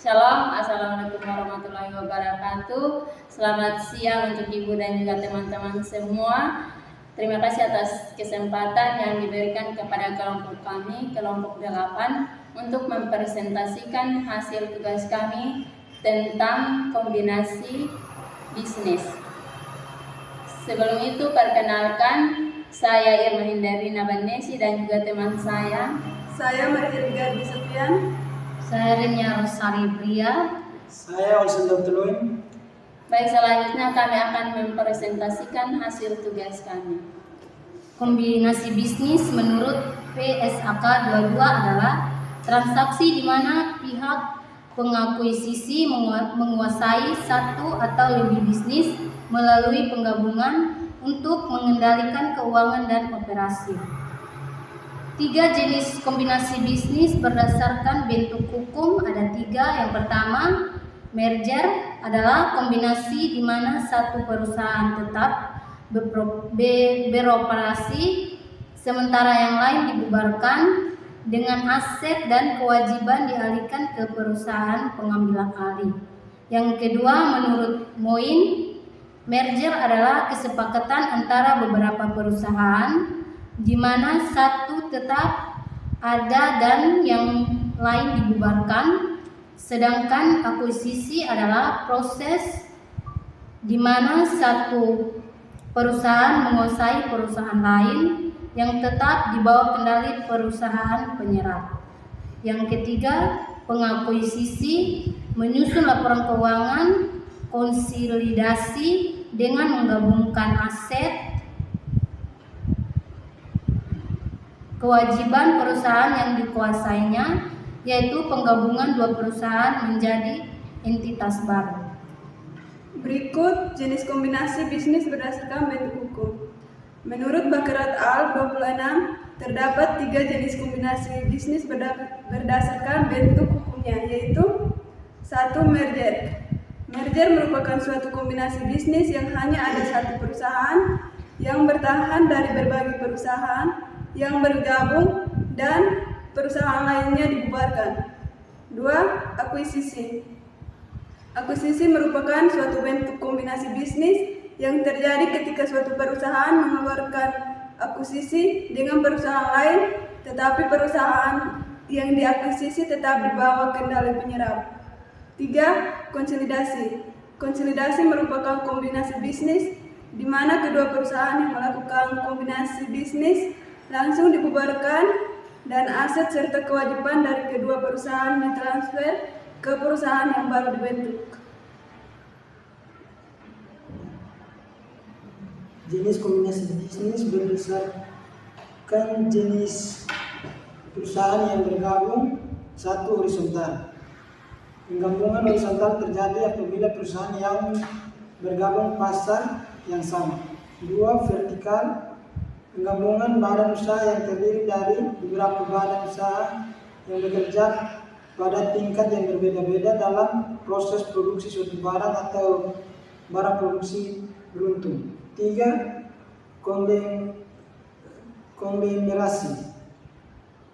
Shalom, Assalamualaikum warahmatullahi wabarakatuh. Selamat siang untuk Ibu dan juga teman-teman semua. Terima kasih atas kesempatan yang diberikan kepada kelompok kami, kelompok 8, untuk mempresentasikan hasil tugas kami tentang kombinasi bisnis. Sebelum itu, perkenalkan, saya Irma Hindari Nabanesi dan juga teman saya Maria Gardi Sepian. Saya Renia Rosari Bria. Saya Olsen Dr. Baik, selanjutnya kami akan mempresentasikan hasil tugas kami. Kombinasi bisnis menurut PSAK 22 adalah transaksi di mana pihak pengakuisisi menguasai satu atau lebih bisnis melalui penggabungan untuk mengendalikan keuangan dan operasi. 3 jenis kombinasi bisnis berdasarkan bentuk hukum ada 3. Yang pertama, merger adalah kombinasi di mana satu perusahaan tetap beroperasi sementara yang lain dibubarkan dengan aset dan kewajiban dialihkan ke perusahaan pengambil alih. Yang kedua, menurut Moin, merger adalah kesepakatan antara beberapa perusahaan di mana satu tetap ada dan yang lain dibubarkan, sedangkan akuisisi adalah proses di mana satu perusahaan menguasai perusahaan lain yang tetap di bawah kendali perusahaan penyerap. Yang ketiga, pengakuisisi menyusun laporan keuangan konsolidasi dengan menggabungkan aset, kewajiban perusahaan yang dikuasainya, yaitu penggabungan 2 perusahaan menjadi entitas baru. Berikut jenis kombinasi bisnis berdasarkan bentuk hukum. Menurut Bakarat Al 26, terdapat 3 jenis kombinasi bisnis berdasarkan bentuk hukumnya, yaitu 1. Merger. Merger merupakan suatu kombinasi bisnis yang hanya ada satu perusahaan yang bertahan dari berbagai perusahaan yang bergabung dan perusahaan lainnya dibubarkan. 2. Akuisisi. Akuisisi merupakan suatu bentuk kombinasi bisnis yang terjadi ketika suatu perusahaan mengeluarkan akuisisi dengan perusahaan lain, tetapi perusahaan yang diakuisisi tetap di bawah kendali penyerap. 3. Konsolidasi. Konsolidasi merupakan kombinasi bisnis di mana kedua perusahaan yang melakukan kombinasi bisnis langsung dibubarkan dan aset serta kewajiban dari kedua perusahaan ditransfer ke perusahaan yang baru dibentuk. Jenis kombinasi bisnis berdasarkan jenis perusahaan yang bergabung. 1. Horizontal. Penggabungan horizontal terjadi apabila perusahaan yang bergabung pasar yang sama. 2. Vertikal. Penggabungan badan usaha yang terdiri dari beberapa badan usaha yang bekerja pada tingkat yang berbeda-beda dalam proses produksi suatu barang atau barang produksi beruntun. 3. Konglomerasi.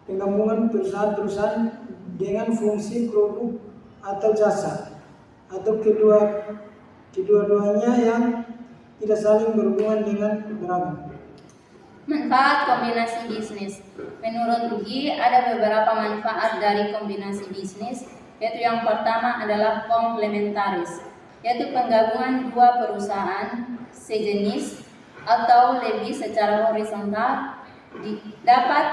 Penggabungan perusahaan-perusahaan dengan fungsi produk atau jasa atau kedua-duanya yang tidak saling berhubungan dengan beragam. Manfaat kombinasi bisnis. Menurut Ugi, ada beberapa manfaat dari kombinasi bisnis, yaitu yang pertama adalah komplementaris, yaitu penggabungan 2 perusahaan sejenis atau lebih secara horizontal dapat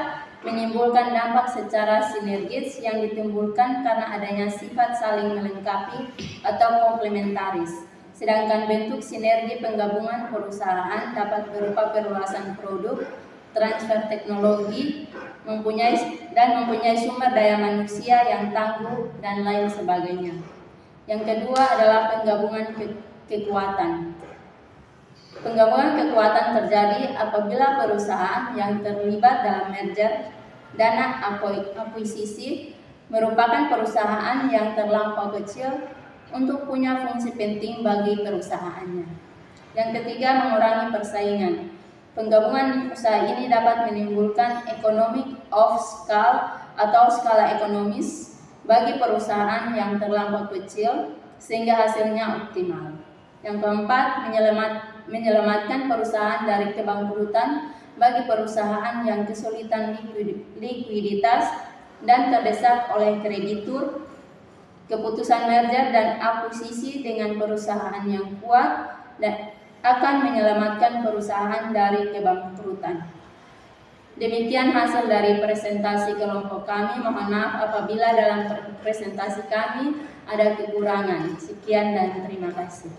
menimbulkan dampak secara sinergis yang ditimbulkan karena adanya sifat saling melengkapi atau komplementaris. Sedangkan bentuk sinergi penggabungan perusahaan dapat berupa perluasan produk, transfer teknologi, mempunyai sumber daya manusia yang tangguh, dan lain sebagainya. Yang kedua adalah penggabungan kekuatan. Penggabungan kekuatan terjadi apabila perusahaan yang terlibat dalam merger dana akuisisi merupakan perusahaan yang terlampau kecil untuk punya fungsi penting bagi perusahaannya. Yang ketiga, mengurangi persaingan. Penggabungan usaha ini dapat menimbulkan economic of scale atau skala ekonomis bagi perusahaan yang terlampau kecil sehingga hasilnya optimal. Yang keempat, menyelamatkan perusahaan dari kebangkrutan bagi perusahaan yang kesulitan likuiditas dan terdesak oleh kreditur. Keputusan merger dan akuisisi dengan perusahaan yang kuat dan akan menyelamatkan perusahaan dari kebangkrutan. Demikian hasil dari presentasi kelompok kami. Mohon maaf apabila dalam presentasi kami ada kekurangan. Sekian dan terima kasih.